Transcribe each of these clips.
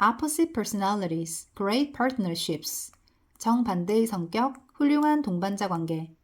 opposite personalities, great partnerships. 정반대의 성격, 훌륭한 동반자 관계.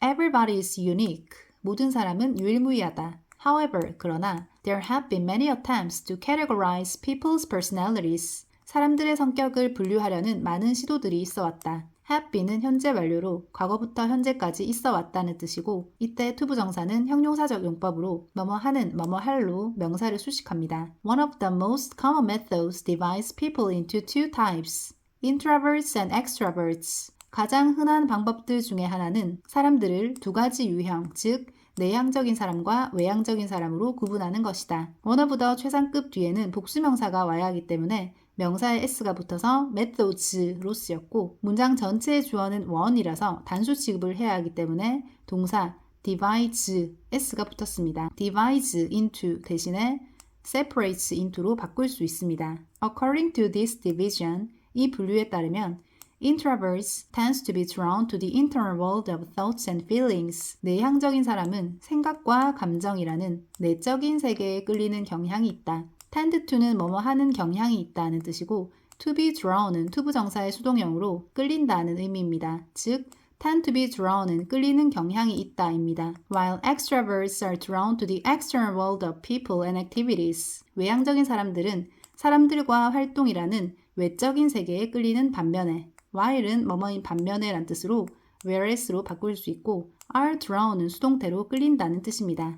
Everybody is unique. 모든 사람은 유일무이하다. However, 그러나 there have been many attempts to categorize people's personalities. 사람들의 성격을 분류하려는 많은 시도들이 있어왔다. have been은 현재 완료로 과거부터 현재까지 있어왔다는 뜻이고 이때 투부정사는 형용사적 용법으로 뭐뭐 하는, 뭐뭐 할로 명사를 수식합니다. One of the most common methods divides people into two types, introverts and extroverts. 가장 흔한 방법들 중에 하나는 사람들을 두 가지 유형, 즉 내향적인 사람과 외향적인 사람으로 구분하는 것이다. 원어보다 최상급 뒤에는 복수명사가 와야 하기 때문에 명사에 s가 붙어서 methods로 쓰였고 문장 전체의 주어는 one이라서 단수 취급을 해야 하기 때문에 동사 divides, s가 붙었습니다. divides into 대신에 separates into로 바꿀 수 있습니다. According to this division, 이 분류에 따르면 Introverts tends to be drawn to the internal world of thoughts and feelings. 내향적인 사람은 생각과 감정이라는 내적인 세계에 끌리는 경향이 있다. tend to는 뭐뭐 하는 경향이 있다는 뜻이고 to be drawn은 투부정사의 수동형으로 끌린다는 의미입니다. 즉, tend to be drawn은 끌리는 경향이 있다입니다. While extroverts are drawn to the external world of people and activities. 외향적인 사람들은 사람들과 활동이라는 외적인 세계에 끌리는 반면에 while은 뭐뭐인 반면에 란 뜻으로 whereas로 바꿀 수 있고 are drawn은 수동태로 끌린다는 뜻입니다.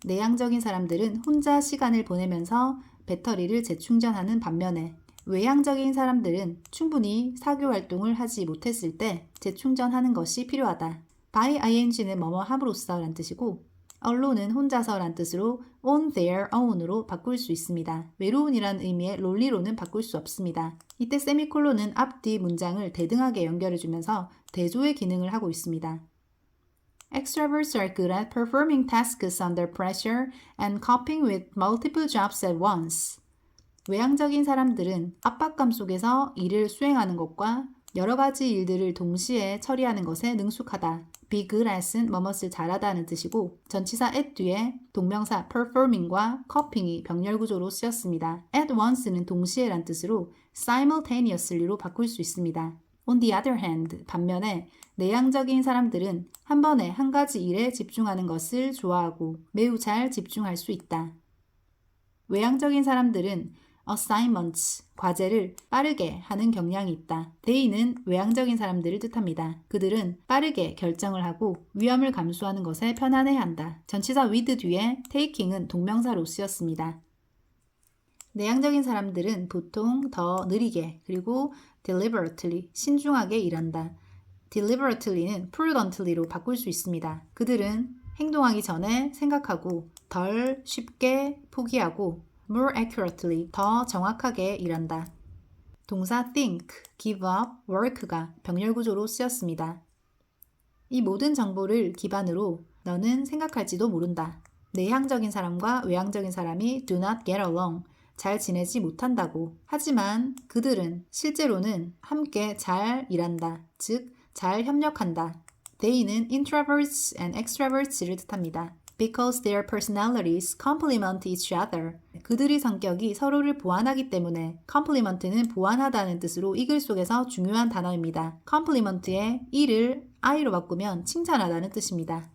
내향적인 사람들은 혼자 시간을 보내면서 배터리를 재충전하는 반면에 외향적인 사람들은 충분히 사교 활동을 하지 못했을 때 재충전하는 것이 필요하다. by ing는 뭐뭐 함으로써 란 뜻이고 alone은 혼자서 란 뜻으로 on their own으로 바꿀 수 있습니다. 외로운이란 의미의 롤리로는 바꿀 수 없습니다. 이때 세미콜론은 앞뒤 문장을 대등하게 연결해주면서 대조의 기능을 하고 있습니다. Extroverts are good at performing tasks under pressure and coping with multiple jobs at once. 외향적인 사람들은 압박감 속에서 일을 수행하는 것과 여러 가지 일들을 동시에 처리하는 것에 능숙하다. be good at은 뭐뭇을 잘하다는 뜻이고 전치사 at 뒤에 동명사 performing과 coping이 병렬구조로 쓰였습니다. at once는 동시에란 뜻으로 simultaneously로 바꿀 수 있습니다. On the other hand, 반면에 내향적인 사람들은 한 번에 한 가지 일에 집중하는 것을 좋아하고 매우 잘 집중할 수 있다. 외향적인 사람들은 assignments, 과제를 빠르게 하는 경향이 있다. they는 외향적인 사람들을 뜻합니다. 그들은 빠르게 결정을 하고 위험을 감수하는 것에 편안해한다. 전치사 with 뒤에 taking은 동명사로 쓰였습니다. 내향적인 사람들은 보통 더 느리게 그리고 deliberately, 신중하게 일한다. deliberately는 prudently로 바꿀 수 있습니다. 그들은 행동하기 전에 생각하고 덜 쉽게 포기하고 more accurately, 더 정확하게 일한다. 동사 think, give up, work가 병렬구조로 쓰였습니다. 이 모든 정보를 기반으로 너는 생각할지도 모른다. 내향적인 사람과 외향적인 사람이 do not get along, 잘 지내지 못한다고. 하지만 그들은 실제로는 함께 잘 일한다. 즉, 잘 협력한다. they는 introverts and extroverts를 뜻합니다. Because their personalities complement each other. 그들의 성격이 서로를 보완하기 때문에 complement는 보완하다는 뜻으로 이 글 속에서 중요한 단어입니다. complement의 e를 i로 바꾸면 칭찬하다는 뜻입니다.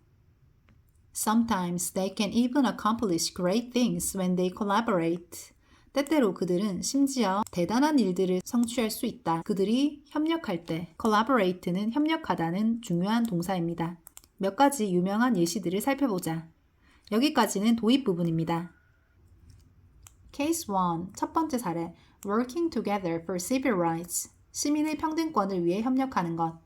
Sometimes they can even accomplish great things when they collaborate. 때때로 그들은 심지어 대단한 일들을 성취할 수 있다. 그들이 협력할 때 collaborate는 협력하다는 중요한 동사입니다. 몇 가지 유명한 예시들을 살펴보자. 여기까지는 도입 부분입니다. Case 1, 첫 번째 사례, working together for civil rights, 시민의 평등권을 위해 협력하는 것.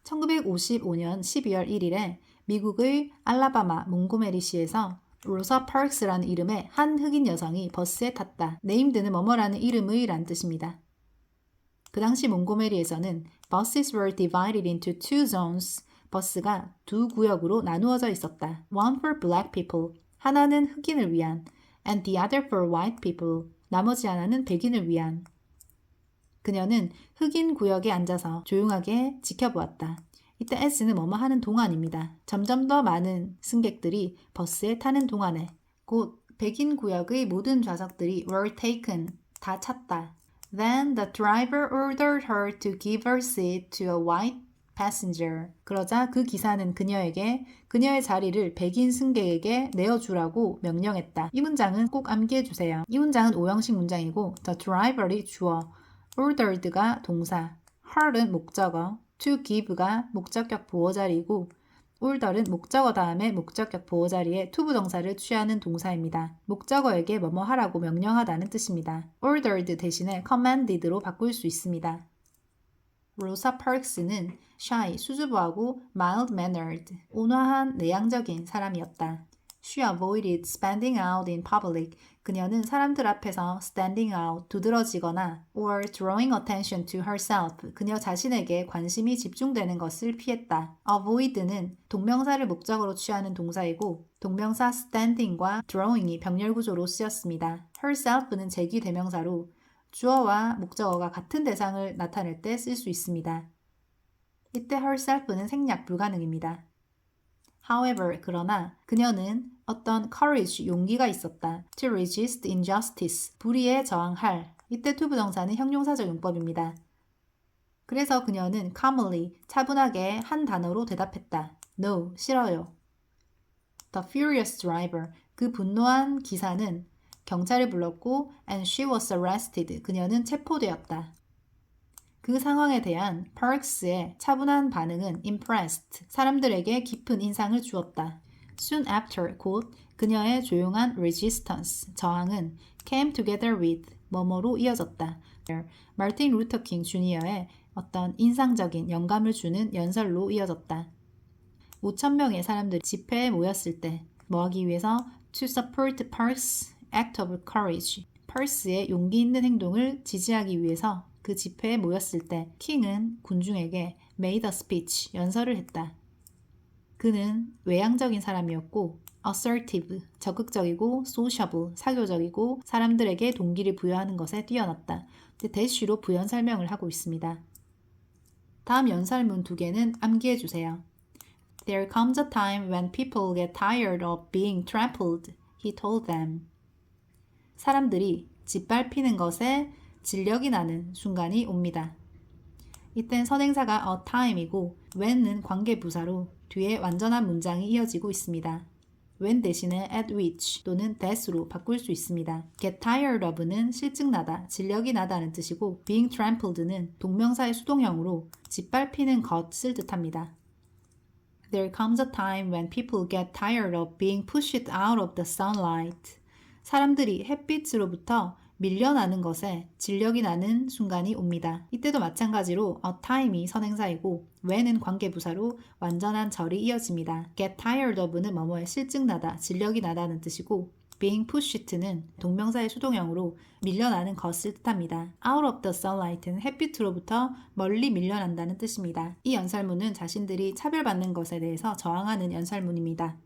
1955년 12월 1일에 미국의 알라바마 몽고메리시에서 로사 파크스라는 이름의 한 흑인 여성이 버스에 탔다. 네임드는 뭐뭐라는 이름의 란 뜻입니다. 그 당시 몽고메리에서는 buses were divided into two zones. 버스가 두 구역으로 나누어져 있었다. One for black people, 하나는 흑인을 위한, and the other for white people, 나머지 하나는 백인을 위한. 그녀는 흑인 구역에 앉아서 조용하게 지켜보았다. 이때 S는 뭐뭐 하는 동안입니다. 점점 더 많은 승객들이 버스에 타는 동안에 곧 백인 구역의 모든 좌석들이 were taken, 다 찼다. Then the driver ordered her to give her seat to a white passenger. 그러자 그 기사는 그녀에게 그녀의 자리를 백인 승객에게 내어주라고 명령했다. 이 문장은 꼭 암기해주세요. 이 문장은 오형식 문장이고 the driver이 주어, ordered가 동사, her은 목적어, to give가 목적격 보호자리이고 order은 목적어 다음에 목적격 보호자리에 to 부동사를 취하는 동사입니다. 목적어에게 뭐뭐 하라고 명령하다는 뜻입니다. ordered 대신에 commanded로 바꿀 수 있습니다. 로사 파크스는 shy, 수줍어하고 mild-mannered, 온화한 내향적인 사람이었다. She avoided standing out in public. 그녀는 사람들 앞에서 standing out, 두드러지거나 or drawing attention to herself, 그녀 자신에게 관심이 집중되는 것을 피했다. avoid는 동명사를 목적으로 취하는 동사이고 동명사 standing과 drawing이 병렬구조로 쓰였습니다. herself는 제기대명사로 주어와 목적어가 같은 대상을 나타낼 때 쓸 수 있습니다. 이때 herself는 생략 불가능입니다. However, 그러나 그녀는 어떤 courage, 용기가 있었다. To resist injustice, 불의에 저항할. 이때 to 부동사는 형용사적 용법입니다. 그래서 그녀는 calmly, 차분하게 한 단어로 대답했다. No, 싫어요. The furious driver, 그 분노한 기사는 경찰을 불렀고 and she was arrested, 그녀는 체포되었다. 그 상황에 대한 파크스의 차분한 반응은 impressed, 사람들에게 깊은 인상을 주었다. Soon after, 곧 그녀의 조용한 resistance, 저항은 came together with, 뭐뭐로 이어졌다. 마틴 루터 킹 주니어의 어떤 인상적인 영감을 주는 연설로 이어졌다. 5,000명의 사람들이 집회에 모였을 때 뭐하기 위해서 to support Parks' act of courage, 파크스의 용기 있는 행동을 지지하기 위해서 그 집회에 모였을 때 킹은 군중에게 made a speech, 연설을 했다. 그는 외향적인 사람이었고 assertive, 적극적이고 sociable, 사교적이고 사람들에게 동기를 부여하는 것에 뛰어났다. 대쉬로 부연 설명을 하고 있습니다. 다음 연설문 두 개는 암기해 주세요. There comes a time when people get tired of being trampled, he told them. 사람들이 짓밟히는 것에 진력이 나는 순간이 옵니다. 이땐 선행사가 a time이고 when은 관계부사로 뒤에 완전한 문장이 이어지고 있습니다. when 대신에 at which 또는 that으로 바꿀 수 있습니다. get tired of는 실증나다, 진력이 나다는 뜻이고 being trampled는 동명사의 수동형으로 짓밟히는 것을 뜻합니다. There comes a time when people get tired of being pushed out of the sunlight. 사람들이 햇빛으로부터 밀려나는 것에 진력이 나는 순간이 옵니다. 이때도 마찬가지로 a time이 선행사이고 when은 관계부사로 완전한 절이 이어집니다. get tired of는 뭐뭐에 실증나다, 진력이 나다는 뜻이고 being pushed는 동명사의 수동형으로 밀려나는 것을 뜻합니다. out of the sunlight는 햇빛으로부터 멀리 밀려난다는 뜻입니다. 이 연설문은 자신들이 차별받는 것에 대해서 저항하는 연설문입니다.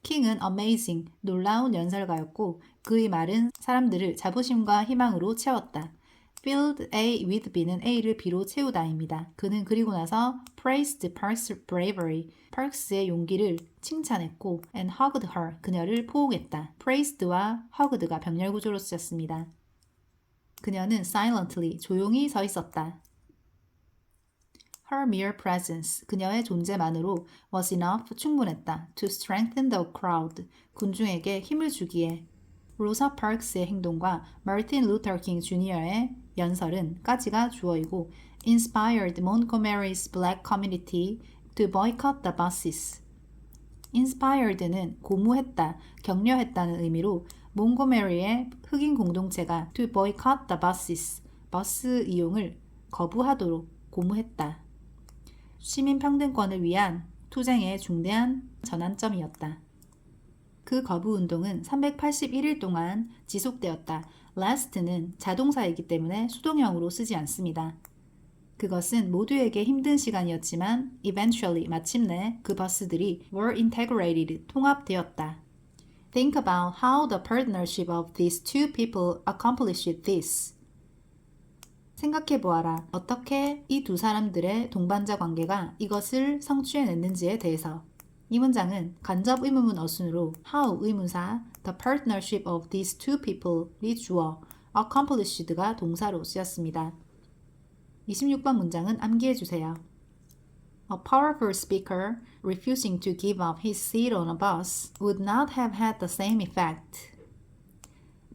킹은 amazing, 놀라운 연설가였고 그의 말은 사람들을 자부심과 희망으로 채웠다. Filled A with B는 A를 B로 채우다입니다. 그는 그리고 나서 praised Parks' bravery, Parks의 용기를 칭찬했고 and hugged her, 그녀를 포옹했다. praised와 hugged가 병렬구조로 쓰였습니다. 그녀는 silently, 조용히 서 있었다. Her mere presence, 그녀의 존재만으로 was enough, 충분했다. To strengthen the crowd, 군중에게 힘을 주기에. 로사 파크스의 행동과 마틴 루터 킹 주니어의 연설은 까지가 주어이고 inspired Montgomery's black community to boycott the buses. inspired는 고무했다, 격려했다는 의미로 몬고메리의 흑인 공동체가 to boycott the buses, 버스 이용을 거부하도록 고무했다. 시민 평등권을 위한 투쟁의 중대한 전환점이었다. 그 거부 운동은 381일 동안 지속되었다. last는 자동사이기 때문에 수동형으로 쓰지 않습니다. 그것은 모두에게 힘든 시간이었지만 eventually, 마침내 그 버스들이 were integrated, 통합되었다. Think about how the partnership of these two people accomplished this. 생각해 보아라. 어떻게 이 두 사람들의 동반자 관계가 이것을 성취해냈는지에 대해서. 이 문장은 간접 의문문 어순으로 how 의문사, The partnership of these two people이 주어, accomplished가 동사로 쓰였습니다. 26번 문장은 암기해 주세요. A powerful speaker refusing to give up his seat on a bus would not have had the same effect.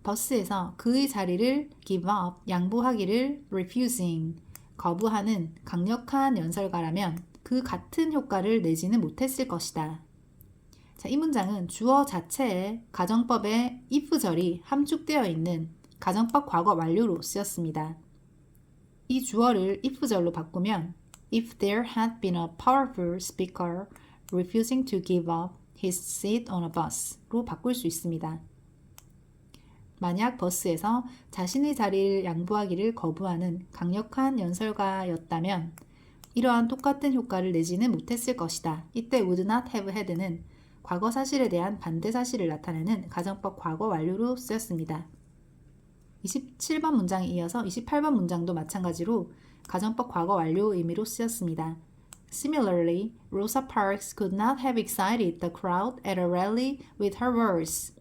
버스에서 그의 자리를 give up, 양보하기를 refusing, 거부하는 강력한 연설가라면 그 같은 효과를 내지는 못했을 것이다. 자, 이 문장은 주어 자체에 가정법의 if절이 함축되어 있는 가정법 과거 완료로 쓰였습니다. 이 주어를 if절로 바꾸면 If there had been a powerful speaker refusing to give up his seat on a bus로 바꿀 수 있습니다. 만약 버스에서 자신의 자리를 양보하기를 거부하는 강력한 연설가였다면 이러한 똑같은 효과를 내지는 못했을 것이다. 이때 would not have had는 과거 사실에 대한 반대 사실을 나타내는 가정법 과거 완료로 쓰였습니다. 27번 문장에 이어서 28번 문장도 마찬가지로 가정법 과거 완료 의미로 쓰였습니다. Similarly, Rosa Parks could not have excited the crowd at a rally with her words.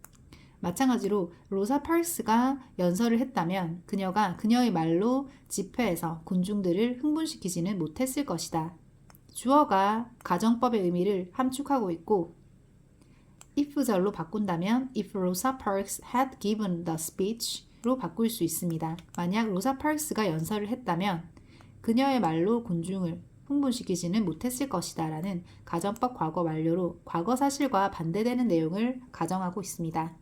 마찬가지로 로사 파크스가 연설을 했다면 그녀가 그녀의 말로 집회에서 군중들을 흥분시키지는 못했을 것이다. 주어가 가정법의 의미를 함축하고 있고 if절로 바꾼다면 If Rosa Parks had given the speech로 바꿀 수 있습니다. 만약 로사 파크스가 연설을 했다면 그녀의 말로 군중을 흥분시키지는 못했을 것이다 라는 가정법 과거 완료로 과거 사실과 반대되는 내용을 가정하고 있습니다.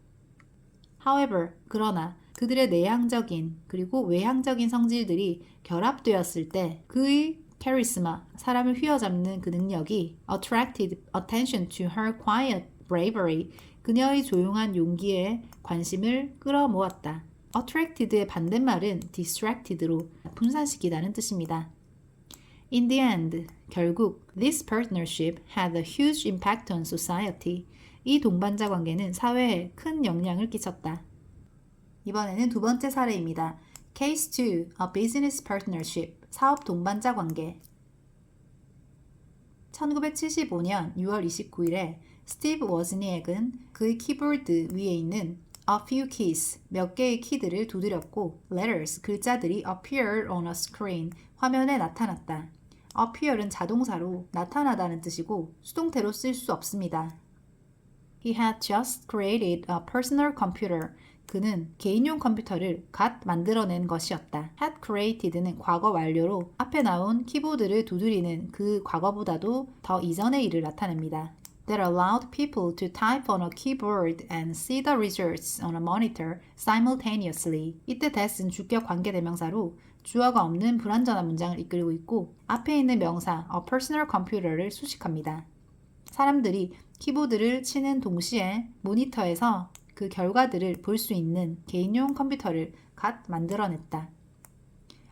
However, 그러나 그들의 내향적인 그리고 외향적인 성질들이 결합되었을 때 그의 카리스마, 사람을 휘어잡는 그 능력이 attracted attention to her quiet bravery, 그녀의 조용한 용기에 관심을 끌어모았다. attracted의 반대말은 distracted로 분산시키다는 뜻입니다. In the end, 결국 this partnership had a huge impact on society. 이 동반자 관계는 사회에 큰 영향을 끼쳤다. 이번에는 두 번째 사례입니다. Case 2, a business partnership, 사업 동반자 관계. 1975년 6월 29일에 스티브 워즈니액은 그의 키보드 위에 있는 a few keys, 몇 개의 키들을 두드렸고 letters, 글자들이 appeared on a screen, 화면에 나타났다. appear은 자동사로 나타나다는 뜻이고 수동태로 쓸 수 없습니다. He had just created a personal computer. 그는 개인용 컴퓨터를 갓 만들어낸 것이었다. had created는 과거 완료로 앞에 나온 키보드를 두드리는 그 과거보다도 더 이전의 일을 나타냅니다. That allowed people to type on a keyboard and see the results on a monitor simultaneously. 이때 that은 주격 관계대명사로 주어가 없는 불완전한 문장을 이끌고 있고 앞에 있는 명사 a personal computer를 수식합니다. 사람들이 키보드를 치는 동시에 모니터에서 그 결과들을 볼 수 있는 개인용 컴퓨터를 갓 만들어냈다.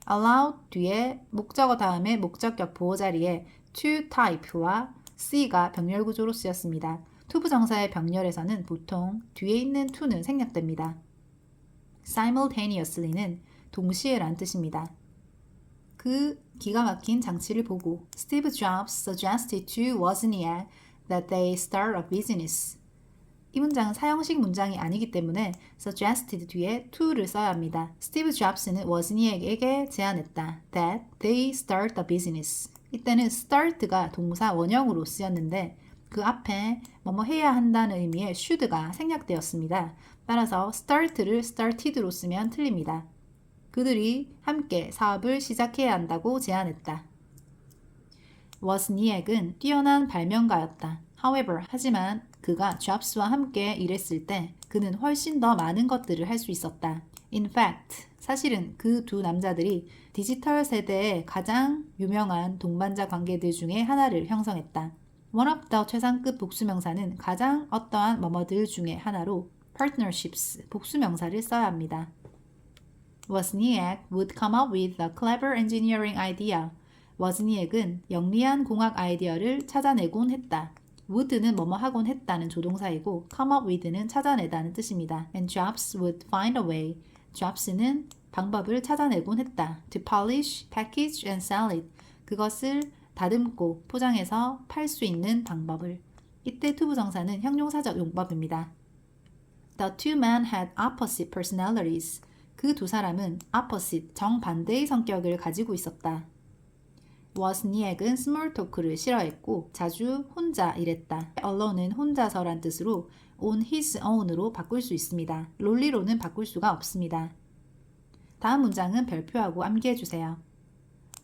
allow 뒤에 목적어 다음에 목적격 보호 자리에 to type와 C가 병렬 구조로 쓰였습니다. 투부정사의 병렬에서는 보통 뒤에 있는 to는 생략됩니다. simultaneously는 동시에란 뜻입니다. 그 기가 막힌 장치를 보고 Steve Jobs suggested to Wozniak that they start a business. 이 문장은 사형식 문장이 아니기 때문에 suggested 뒤에 to를 써야 합니다. 스티브 잡스는 워즈니액에게 제안했다. that they start a business. 이때는 start가 동사 원형으로 쓰였는데 그 앞에 뭐뭐 해야 한다는 의미의 should가 생략되었습니다. 따라서 start를 started로 쓰면 틀립니다. 그들이 함께 사업을 시작해야 한다고 제안했다. 워즈니액은 뛰어난 발명가였다. However, 하지만 그가 잡스와 함께 일했을 때 그는 훨씬 더 많은 것들을 할 수 있었다. In fact, 사실은 그 두 남자들이 디지털 세대의 가장 유명한 동반자 관계들 중에 하나를 형성했다. One of the 최상급 복수명사는 가장 어떠한 뭐뭐들 중에 하나로 partnerships, 복수명사를 써야 합니다. Wozniak would come up with a clever engineering idea. 워즈니액은 영리한 공학 아이디어를 찾아내곤 했다. would는 뭐뭐 하곤 했다는 조동사이고 come up with는 찾아내다는 뜻입니다. And Jobs would find a way. Jobs는 방법을 찾아내곤 했다. To polish, package and sell it. 그것을 다듬고 포장해서 팔 수 있는 방법을. 이때 투부정사는 형용사적 용법입니다. The two men had opposite personalities. 그 두 사람은 opposite, 정반대의 성격을 가지고 있었다. wozniak은 small talk를 싫어했고 자주 혼자 일했다. alone은 혼자서란 뜻으로 on his own으로 바꿀 수 있습니다. 롤리로는 바꿀 수가 없습니다. 다음 문장은 별표하고 암기해주세요.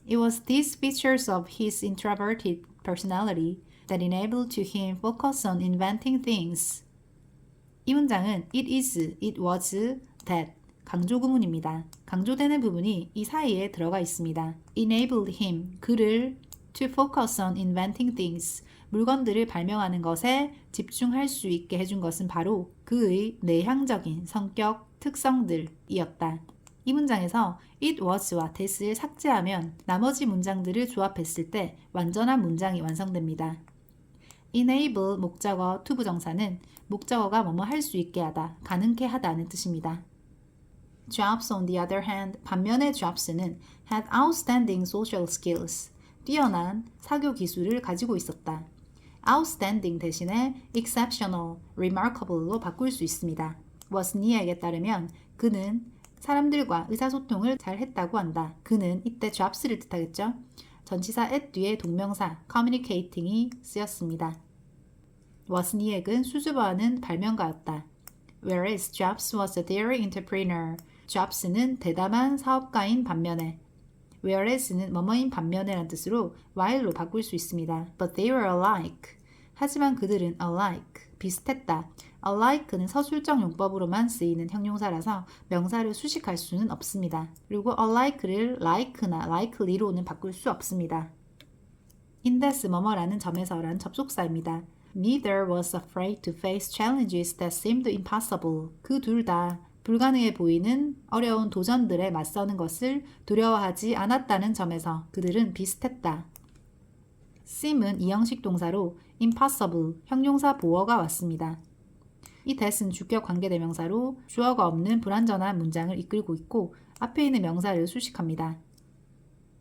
It was these features of his introverted personality that enabled to him focus on inventing things. 이 문장은 it is, it was, that 강조 구문입니다. 강조되는 부분이 이 사이에 들어가 있습니다. enabled him, 그를 to focus on inventing things, 물건들을 발명하는 것에 집중할 수 있게 해준 것은 바로 그의 내향적인 성격 특성들이었다. 이 문장에서 it was와 that을 삭제하면 나머지 문장들을 조합했을 때 완전한 문장이 완성됩니다. enable 목적어 to 부정사는 목적어가 뭐뭐 할 수 있게 하다, 가능케 하다는 뜻입니다. Jobs on the other hand, 반면에 Jobs는 had outstanding social skills, 뛰어난 사교 기술을 가지고 있었다. outstanding 대신에 exceptional, remarkable로 바꿀 수 있습니다. wozniak에 따르면 그는 사람들과 의사소통을 잘 했다고 한다. 그는 이때 Jobs를 뜻하겠죠. 전치사 at 뒤에 동명사 communicating이 쓰였습니다. wozniak은 수줍어하는 발명가였다. Whereas Jobs was a daring entrepreneur. Jobs는 대담한 사업가인 반면에 whereas는 뭐뭐인 반면에란 뜻으로 while로 바꿀 수 있습니다. But they were alike. 하지만 그들은 alike, 비슷했다. alike는 서술적 용법으로만 쓰이는 형용사라서 명사를 수식할 수는 없습니다. 그리고 alike를 like나 likely로는 바꿀 수 없습니다. indes 뭐뭐라는 점에서란 접속사입니다. Neither was afraid to face challenges that seemed impossible. 그 둘 다 불가능해 보이는 어려운 도전들에 맞서는 것을 두려워하지 않았다는 점에서 그들은 비슷했다. seem은 이형식 동사로 impossible, 형용사 보어가 왔습니다. 이 that은 주격 관계대명사로 주어가 없는 불완전한 문장을 이끌고 있고 앞에 있는 명사를 수식합니다.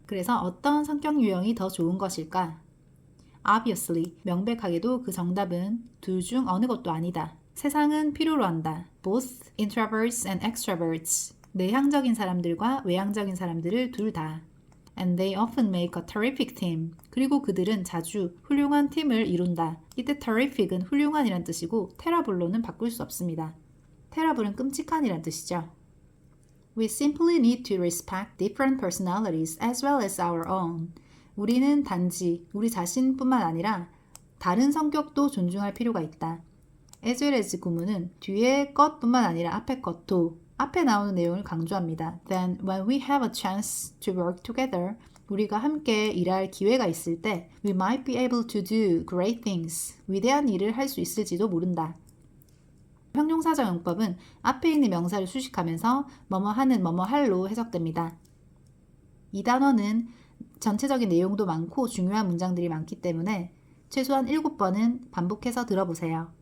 그래서 어떤 성격 유형이 더 좋은 것일까? Obviously, 명백하게도 그 정답은 둘 중 어느 것도 아니다. 세상은 필요로 한다. Both introverts and extroverts. 내향적인 사람들과 외향적인 사람들을 둘 다. And they often make a terrific team. 그리고 그들은 자주 훌륭한 팀을 이룬다. 이때 terrific은 훌륭한이란 뜻이고 terrible로는 바꿀 수 없습니다. terrible은 끔찍한이란 뜻이죠. We simply need to respect different personalities as well as our own. 우리는 단지 우리 자신뿐만 아니라 다른 성격도 존중할 필요가 있다. as well as 구문은 뒤에 것뿐만 아니라 앞에 것도 앞에 나오는 내용을 강조합니다. Then when we have a chance to work together, 우리가 함께 일할 기회가 있을 때 we might be able to do great things. 위대한 일을 할 수 있을지도 모른다. 형용사적 용법은 앞에 있는 명사를 수식하면서 뭐뭐 하는 뭐뭐 할로 해석됩니다. 이 단어는 전체적인 내용도 많고 중요한 문장들이 많기 때문에 최소한 7번은 반복해서 들어보세요.